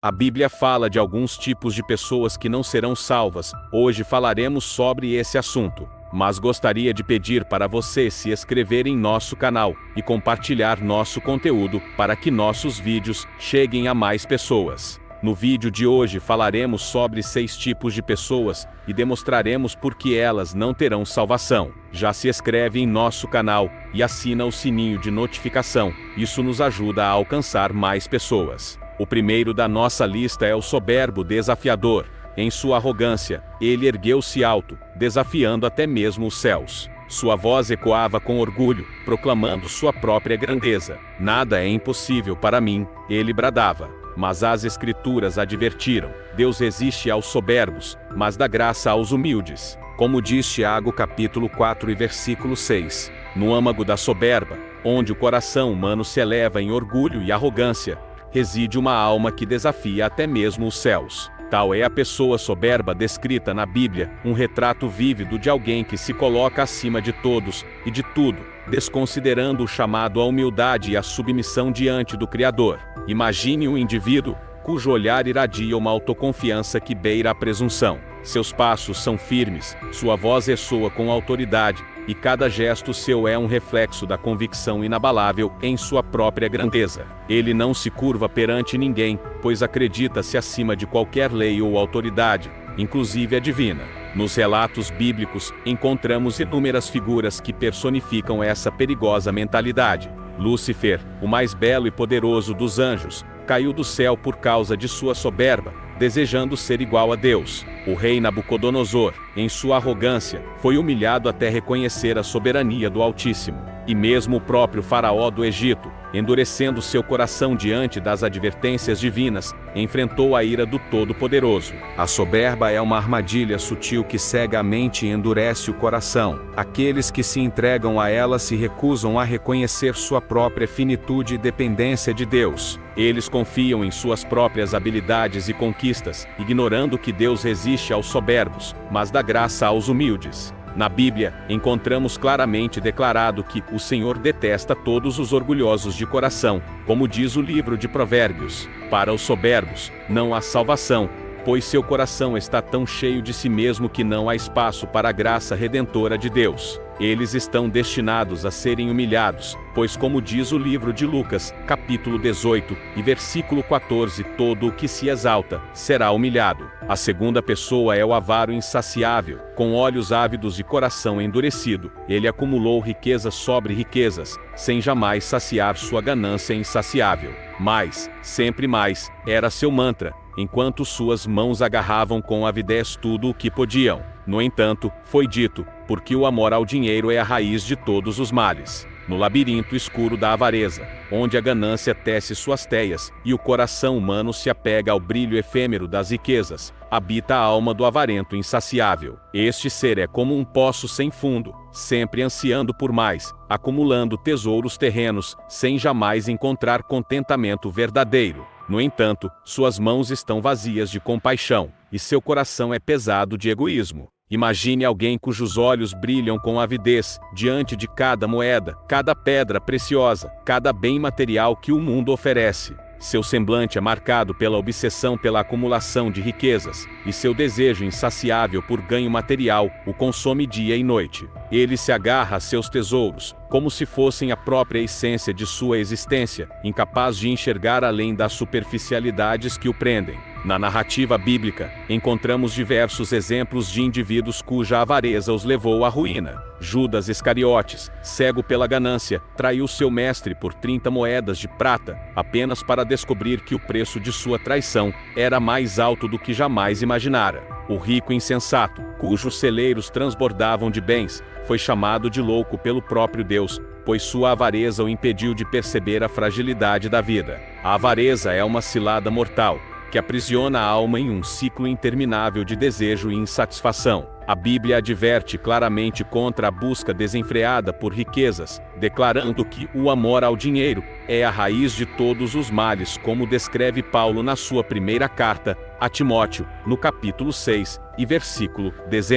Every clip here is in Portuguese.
A Bíblia fala de alguns tipos de pessoas que não serão salvas. Hoje falaremos sobre esse assunto. Mas gostaria de pedir para você se inscrever em nosso canal e compartilhar nosso conteúdo para que nossos vídeos cheguem a mais pessoas. No vídeo de hoje falaremos sobre 6 tipos de pessoas e demonstraremos por que elas não terão salvação. Já se inscreve em nosso canal e assina o sininho de notificação. Isso nos ajuda a alcançar mais pessoas. O primeiro da nossa lista é o soberbo desafiador. Em sua arrogância, ele ergueu-se alto, desafiando até mesmo os céus. Sua voz ecoava com orgulho, proclamando sua própria grandeza. Nada é impossível para mim, ele bradava. Mas as Escrituras advertiram: Deus resiste aos soberbos, mas dá graça aos humildes. Como diz Tiago capítulo 4 e versículo 6. No âmago da soberba, onde o coração humano se eleva em orgulho e arrogância, reside uma alma que desafia até mesmo os céus. Tal é a pessoa soberba descrita na Bíblia, um retrato vívido de alguém que se coloca acima de todos e de tudo, desconsiderando o chamado à humildade e à submissão diante do Criador. Imagine um indivíduo cujo olhar irradia uma autoconfiança que beira a presunção. Seus passos são firmes, sua voz ressoa com autoridade, e cada gesto seu é um reflexo da convicção inabalável em sua própria grandeza. Ele não se curva perante ninguém, pois acredita-se acima de qualquer lei ou autoridade, inclusive a divina. Nos relatos bíblicos, encontramos inúmeras figuras que personificam essa perigosa mentalidade. Lúcifer, o mais belo e poderoso dos anjos, caiu do céu por causa de sua soberba, desejando ser igual a Deus. O rei Nabucodonosor, em sua arrogância, foi humilhado até reconhecer a soberania do Altíssimo. E mesmo o próprio faraó do Egito, endurecendo seu coração diante das advertências divinas, enfrentou a ira do Todo-Poderoso. A soberba é uma armadilha sutil que cega a mente e endurece o coração. Aqueles que se entregam a ela se recusam a reconhecer sua própria finitude e dependência de Deus. Eles confiam em suas próprias habilidades e conquistas, ignorando que Deus resiste aos soberbos, mas dá graça aos humildes. Na Bíblia, encontramos claramente declarado que o Senhor detesta todos os orgulhosos de coração, como diz o livro de Provérbios. Para os soberbos, não há salvação, pois seu coração está tão cheio de si mesmo que não há espaço para a graça redentora de Deus. Eles estão destinados a serem humilhados, pois como diz o livro de Lucas, capítulo 18, e versículo 14, todo o que se exalta, será humilhado. A segunda pessoa é o avaro insaciável, com olhos ávidos e coração endurecido. Ele acumulou riquezas sobre riquezas, sem jamais saciar sua ganância insaciável. Mais, sempre mais, era seu mantra, enquanto suas mãos agarravam com avidez tudo o que podiam. No entanto, foi dito, porque o amor ao dinheiro é a raiz de todos os males. No labirinto escuro da avareza, onde a ganância tece suas teias, e o coração humano se apega ao brilho efêmero das riquezas, habita a alma do avarento insaciável. Este ser é como um poço sem fundo, sempre ansiando por mais, acumulando tesouros terrenos, sem jamais encontrar contentamento verdadeiro. No entanto, suas mãos estão vazias de compaixão, e seu coração é pesado de egoísmo. Imagine alguém cujos olhos brilham com avidez, diante de cada moeda, cada pedra preciosa, cada bem material que o mundo oferece. Seu semblante é marcado pela obsessão pela acumulação de riquezas, e seu desejo insaciável por ganho material o consome dia e noite. Ele se agarra a seus tesouros, como se fossem a própria essência de sua existência, incapaz de enxergar além das superficialidades que o prendem. Na narrativa bíblica, encontramos diversos exemplos de indivíduos cuja avareza os levou à ruína. Judas Iscariotes, cego pela ganância, traiu seu mestre por 30 moedas de prata, apenas para descobrir que o preço de sua traição era mais alto do que jamais imaginara. O rico insensato, cujos celeiros transbordavam de bens, foi chamado de louco pelo próprio Deus, pois sua avareza o impediu de perceber a fragilidade da vida. A avareza é uma cilada mortal, que aprisiona a alma em um ciclo interminável de desejo e insatisfação. A Bíblia adverte claramente contra a busca desenfreada por riquezas, declarando que o amor ao dinheiro é a raiz de todos os males, como descreve Paulo na sua primeira carta a Timóteo, no capítulo 6, e versículo 10.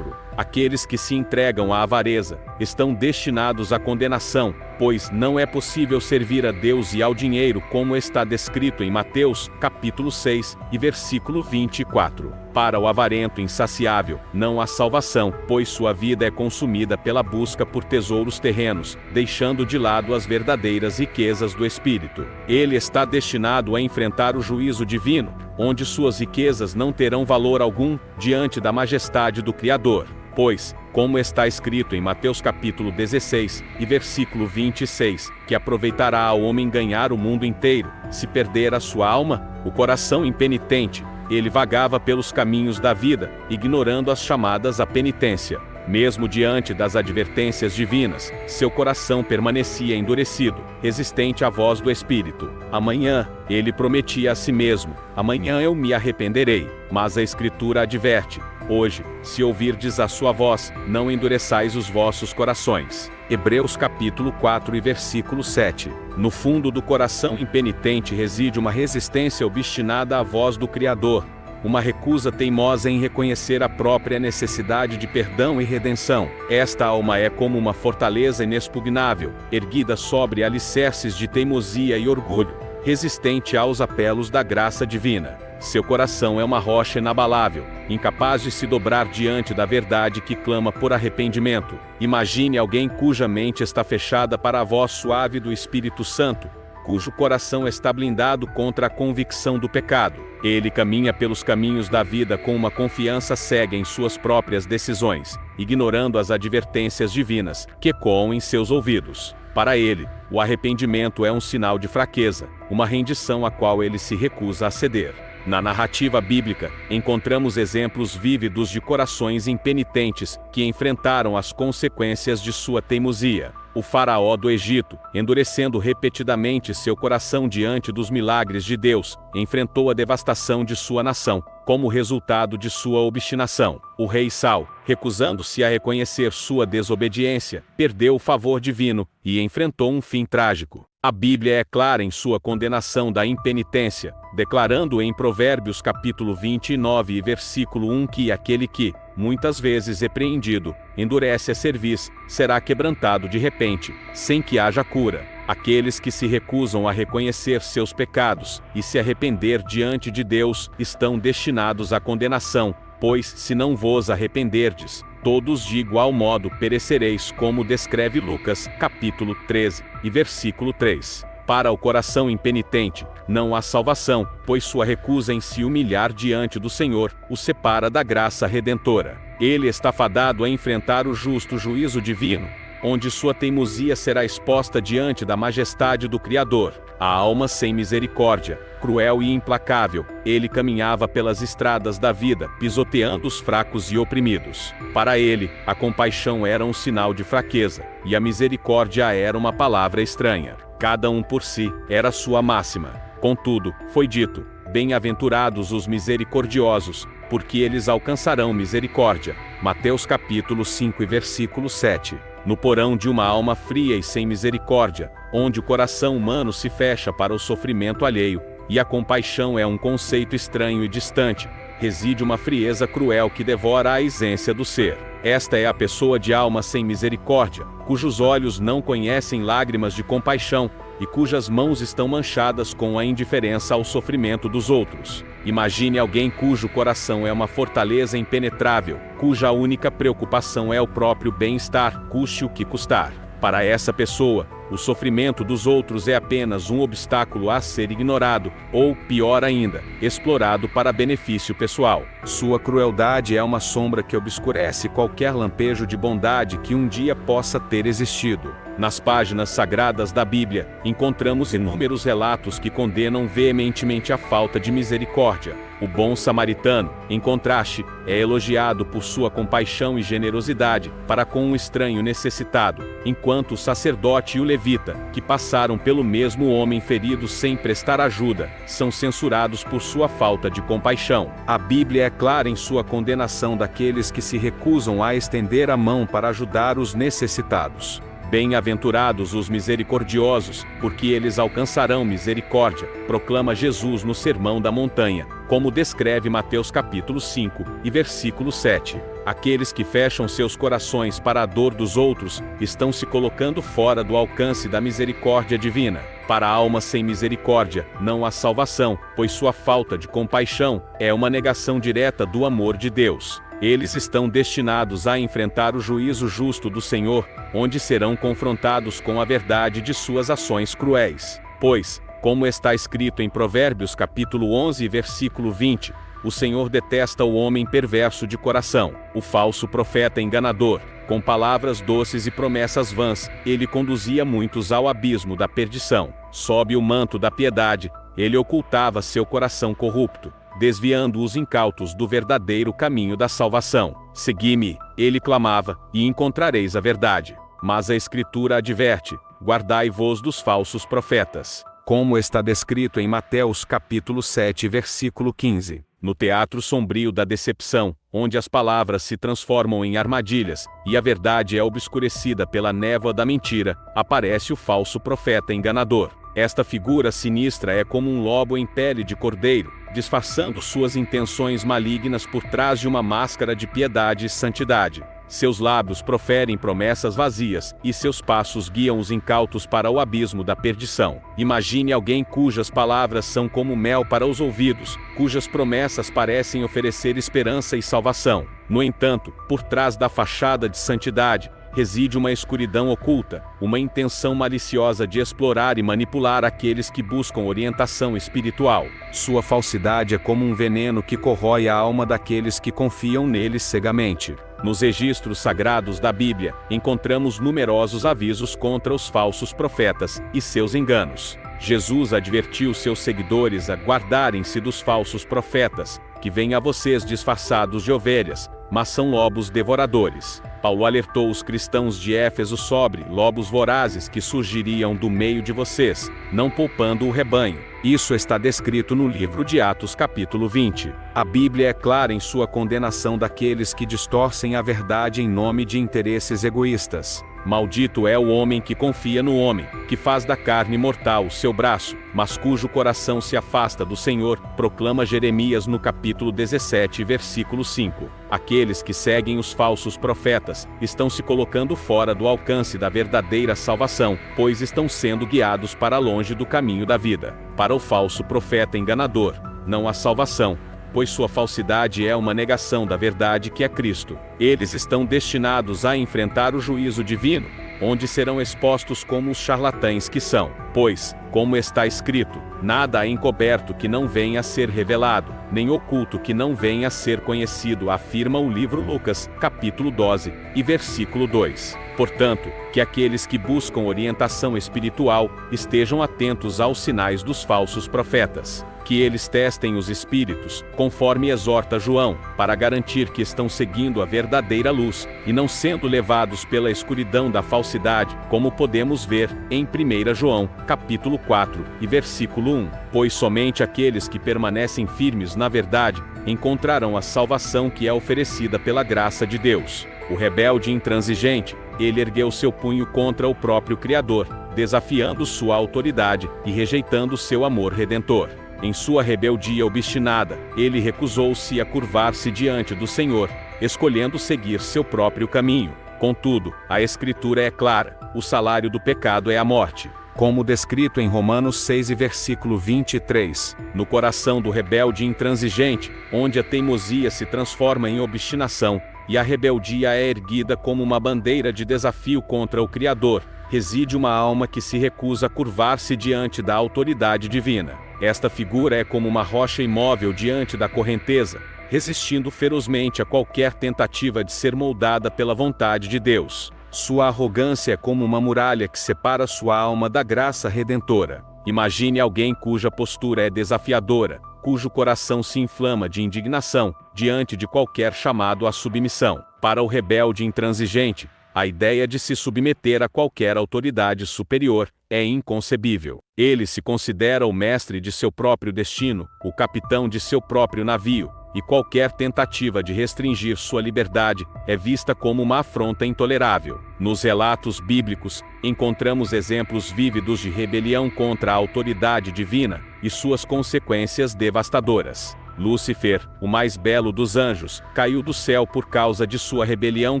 Aqueles que se entregam à avareza estão destinados à condenação, pois não é possível servir a Deus e ao dinheiro, como está descrito em Mateus, capítulo 6, e versículo 24. Para o avarento insaciável, não há salvação, pois sua vida é consumida pela busca por tesouros terrenos, deixando de lado as verdadeiras riquezas do espírito. Ele está destinado a enfrentar o juízo divino, onde suas riquezas não terão valor algum diante da majestade do Criador. Pois, como está escrito em Mateus capítulo 16, e versículo 26, que aproveitará ao homem ganhar o mundo inteiro, se perder a sua alma? O coração impenitente, ele vagava pelos caminhos da vida, ignorando as chamadas à penitência. Mesmo diante das advertências divinas, seu coração permanecia endurecido, resistente à voz do Espírito. Amanhã, ele prometia a si mesmo: amanhã eu me arrependerei. Mas a Escritura adverte: hoje, se ouvirdes a sua voz, não endureçais os vossos corações. Hebreus capítulo 4 e versículo 7. No fundo do coração impenitente reside uma resistência obstinada à voz do Criador, uma recusa teimosa em reconhecer a própria necessidade de perdão e redenção. Esta alma é como uma fortaleza inexpugnável, erguida sobre alicerces de teimosia e orgulho, resistente aos apelos da graça divina. Seu coração é uma rocha inabalável, incapaz de se dobrar diante da verdade que clama por arrependimento. Imagine alguém cuja mente está fechada para a voz suave do Espírito Santo, cujo coração está blindado contra a convicção do pecado. Ele caminha pelos caminhos da vida com uma confiança cega em suas próprias decisões, ignorando as advertências divinas que ecoam em seus ouvidos. Para ele, o arrependimento é um sinal de fraqueza, uma rendição a qual ele se recusa a ceder. Na narrativa bíblica, encontramos exemplos vívidos de corações impenitentes que enfrentaram as consequências de sua teimosia. O faraó do Egito, endurecendo repetidamente seu coração diante dos milagres de Deus, enfrentou a devastação de sua nação, como resultado de sua obstinação. O rei Saul, recusando-se a reconhecer sua desobediência, perdeu o favor divino e enfrentou um fim trágico. A Bíblia é clara em sua condenação da impenitência, declarando em Provérbios capítulo 29 e versículo 1 que aquele que, muitas vezes repreendido, endurece a cerviz, será quebrantado de repente, sem que haja cura. Aqueles que se recusam a reconhecer seus pecados e se arrepender diante de Deus estão destinados à condenação, pois se não vos arrependerdes, todos de igual modo perecereis, como descreve Lucas, capítulo 13, e versículo 3. Para o coração impenitente, não há salvação, pois sua recusa em se humilhar diante do Senhor o separa da graça redentora. Ele está fadado a enfrentar o justo juízo divino, onde sua teimosia será exposta diante da majestade do Criador. A alma sem misericórdia, cruel e implacável, ele caminhava pelas estradas da vida, pisoteando os fracos e oprimidos. Para ele, a compaixão era um sinal de fraqueza, e a misericórdia era uma palavra estranha. Cada um por si era sua máxima. Contudo, foi dito: bem-aventurados os misericordiosos, porque eles alcançarão misericórdia. Mateus capítulo 5 e versículo 7. No porão de uma alma fria e sem misericórdia, onde o coração humano se fecha para o sofrimento alheio, e a compaixão é um conceito estranho e distante, reside uma frieza cruel que devora a essência do ser. Esta é a pessoa de alma sem misericórdia, cujos olhos não conhecem lágrimas de compaixão, e cujas mãos estão manchadas com a indiferença ao sofrimento dos outros. Imagine alguém cujo coração é uma fortaleza impenetrável, cuja única preocupação é o próprio bem-estar, custe o que custar. Para essa pessoa, o sofrimento dos outros é apenas um obstáculo a ser ignorado, ou, pior ainda, explorado para benefício pessoal. Sua crueldade é uma sombra que obscurece qualquer lampejo de bondade que um dia possa ter existido. Nas páginas sagradas da Bíblia, encontramos inúmeros relatos que condenam veementemente a falta de misericórdia. O bom samaritano, em contraste, é elogiado por sua compaixão e generosidade para com um estranho necessitado, enquanto o sacerdote e o levita, que passaram pelo mesmo homem ferido sem prestar ajuda, são censurados por sua falta de compaixão. A Bíblia é clara em sua condenação daqueles que se recusam a estender a mão para ajudar os necessitados. Bem-aventurados os misericordiosos, porque eles alcançarão misericórdia, proclama Jesus no Sermão da Montanha, como descreve Mateus capítulo 5 e versículo 7. Aqueles que fecham seus corações para a dor dos outros, estão se colocando fora do alcance da misericórdia divina. Para a alma sem misericórdia, não há salvação, pois sua falta de compaixão é uma negação direta do amor de Deus. Eles estão destinados a enfrentar o juízo justo do Senhor, onde serão confrontados com a verdade de suas ações cruéis. Pois, como está escrito em Provérbios capítulo 11 versículo 20, o Senhor detesta o homem perverso de coração, o falso profeta enganador. Com palavras doces e promessas vãs, ele conduzia muitos ao abismo da perdição. Sob o manto da piedade, ele ocultava seu coração corrupto, desviando os incautos do verdadeiro caminho da salvação. Segui-me, ele clamava, e encontrareis a verdade. Mas a Escritura adverte: guardai-vos dos falsos profetas, como está descrito em Mateus capítulo 7 versículo 15. No teatro sombrio da decepção, onde as palavras se transformam em armadilhas, e a verdade é obscurecida pela névoa da mentira, aparece o falso profeta enganador. Esta figura sinistra é como um lobo em pele de cordeiro, disfarçando suas intenções malignas por trás de uma máscara de piedade e santidade. Seus lábios proferem promessas vazias, e seus passos guiam os incautos para o abismo da perdição. Imagine alguém cujas palavras são como mel para os ouvidos, cujas promessas parecem oferecer esperança e salvação. No entanto, por trás da fachada de santidade, reside uma escuridão oculta, uma intenção maliciosa de explorar e manipular aqueles que buscam orientação espiritual. Sua falsidade é como um veneno que corrói a alma daqueles que confiam nele cegamente. Nos registros sagrados da Bíblia, encontramos numerosos avisos contra os falsos profetas e seus enganos. Jesus advertiu seus seguidores a guardarem-se dos falsos profetas, que vêm a vocês disfarçados de ovelhas, mas são lobos devoradores. Paulo alertou os cristãos de Éfeso sobre lobos vorazes que surgiriam do meio de vocês, não poupando o rebanho. Isso está descrito no livro de Atos capítulo 20. A Bíblia é clara em sua condenação daqueles que distorcem a verdade em nome de interesses egoístas. Maldito é o homem que confia no homem, que faz da carne mortal o seu braço, mas cujo coração se afasta do Senhor, proclama Jeremias no capítulo 17, versículo 5. Aqueles que seguem os falsos profetas estão se colocando fora do alcance da verdadeira salvação, pois estão sendo guiados para longe do caminho da vida. Para o falso profeta enganador, não há salvação, pois sua falsidade é uma negação da verdade que é Cristo. Eles estão destinados a enfrentar o juízo divino, onde serão expostos como os charlatães que são. Pois, como está escrito, nada há encoberto que não venha a ser revelado, nem oculto que não venha a ser conhecido, afirma o livro Lucas, capítulo 12, e versículo 2. Portanto, que aqueles que buscam orientação espiritual estejam atentos aos sinais dos falsos profetas, que eles testem os espíritos, conforme exorta João, para garantir que estão seguindo a verdadeira luz, e não sendo levados pela escuridão da falsidade, como podemos ver em 1 João, capítulo 4, e versículo 1. Pois somente aqueles que permanecem firmes na verdade, encontrarão a salvação que é oferecida pela graça de Deus. O rebelde intransigente, ele ergueu seu punho contra o próprio Criador, desafiando sua autoridade e rejeitando seu amor redentor. Em sua rebeldia obstinada, ele recusou-se a curvar-se diante do Senhor, escolhendo seguir seu próprio caminho. Contudo, a Escritura é clara: o salário do pecado é a morte, como descrito em Romanos 6 e versículo 23. No coração do rebelde intransigente, onde a teimosia se transforma em obstinação, e a rebeldia é erguida como uma bandeira de desafio contra o Criador, reside uma alma que se recusa a curvar-se diante da autoridade divina. Esta figura é como uma rocha imóvel diante da correnteza, resistindo ferozmente a qualquer tentativa de ser moldada pela vontade de Deus. Sua arrogância é como uma muralha que separa sua alma da graça redentora. Imagine alguém cuja postura é desafiadora, cujo coração se inflama de indignação diante de qualquer chamado à submissão. Para o rebelde intransigente, a ideia de se submeter a qualquer autoridade superior é inconcebível. Ele se considera o mestre de seu próprio destino, o capitão de seu próprio navio, e qualquer tentativa de restringir sua liberdade é vista como uma afronta intolerável. Nos relatos bíblicos, encontramos exemplos vívidos de rebelião contra a autoridade divina e suas consequências devastadoras. Lúcifer, o mais belo dos anjos, caiu do céu por causa de sua rebelião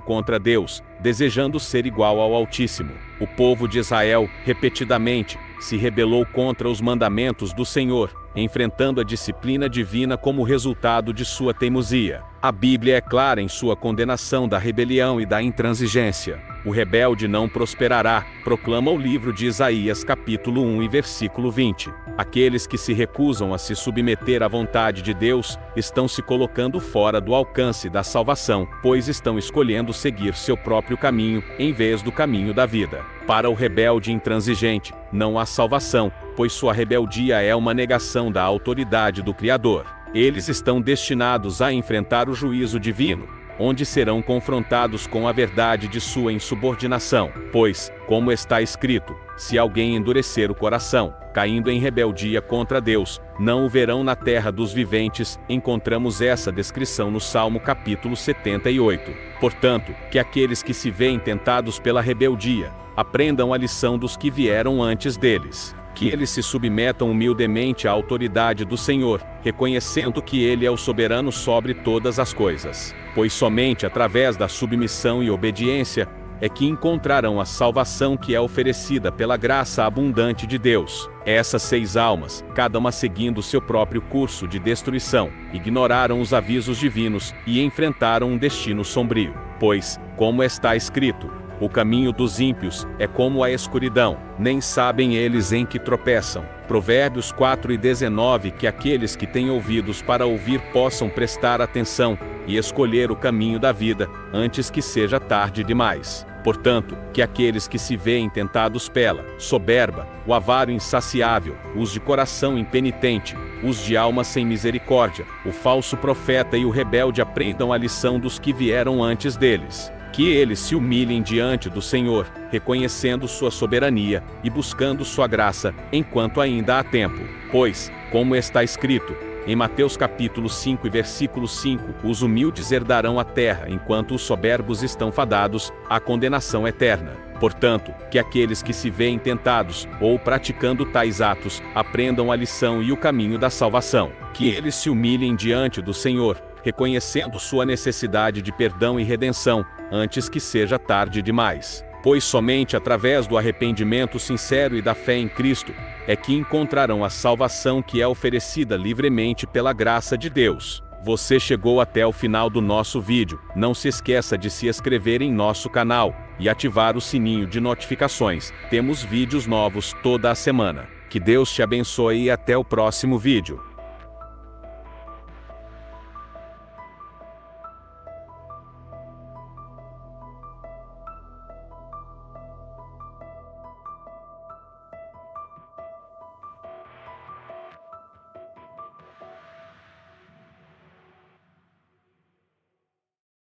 contra Deus, desejando ser igual ao Altíssimo. O povo de Israel, repetidamente, se rebelou contra os mandamentos do Senhor, enfrentando a disciplina divina como resultado de sua teimosia. A Bíblia é clara em sua condenação da rebelião e da intransigência. O rebelde não prosperará, proclama o livro de Isaías capítulo 1 e versículo 20. Aqueles que se recusam a se submeter à vontade de Deus, estão se colocando fora do alcance da salvação, pois estão escolhendo seguir seu próprio caminho, em vez do caminho da vida. Para o rebelde intransigente, não há salvação, pois sua rebeldia é uma negação da autoridade do Criador. Eles estão destinados a enfrentar o juízo divino, onde serão confrontados com a verdade de sua insubordinação. Pois, como está escrito, se alguém endurecer o coração, caindo em rebeldia contra Deus, não o verão na terra dos viventes. Encontramos essa descrição no Salmo capítulo 78. Portanto, que aqueles que se veem tentados pela rebeldia, aprendam a lição dos que vieram antes deles. Que eles se submetam humildemente à autoridade do Senhor, reconhecendo que Ele é o soberano sobre todas as coisas. Pois somente através da submissão e obediência é que encontrarão a salvação que é oferecida pela graça abundante de Deus. Essas 6 almas, cada uma seguindo seu próprio curso de destruição, ignoraram os avisos divinos e enfrentaram um destino sombrio. Pois, como está escrito, o caminho dos ímpios é como a escuridão, nem sabem eles em que tropeçam. Provérbios 4:19. Que aqueles que têm ouvidos para ouvir possam prestar atenção e escolher o caminho da vida, antes que seja tarde demais. Portanto, que aqueles que se veem tentados pela soberba, o avaro insaciável, os de coração impenitente, os de alma sem misericórdia, o falso profeta e o rebelde aprendam a lição dos que vieram antes deles. Que eles se humilhem diante do Senhor, reconhecendo sua soberania e buscando sua graça, enquanto ainda há tempo. Pois, como está escrito, em Mateus capítulo 5 e versículo 5, os humildes herdarão a terra, enquanto os soberbos estão fadados à condenação eterna. Portanto, que aqueles que se veem tentados, ou praticando tais atos, aprendam a lição e o caminho da salvação. Que eles se humilhem diante do Senhor, reconhecendo sua necessidade de perdão e redenção, antes que seja tarde demais. Pois somente através do arrependimento sincero e da fé em Cristo, é que encontrarão a salvação que é oferecida livremente pela graça de Deus. Você chegou até o final do nosso vídeo. Não se esqueça de se inscrever em nosso canal e ativar o sininho de notificações. Temos vídeos novos toda a semana. Que Deus te abençoe e até o próximo vídeo.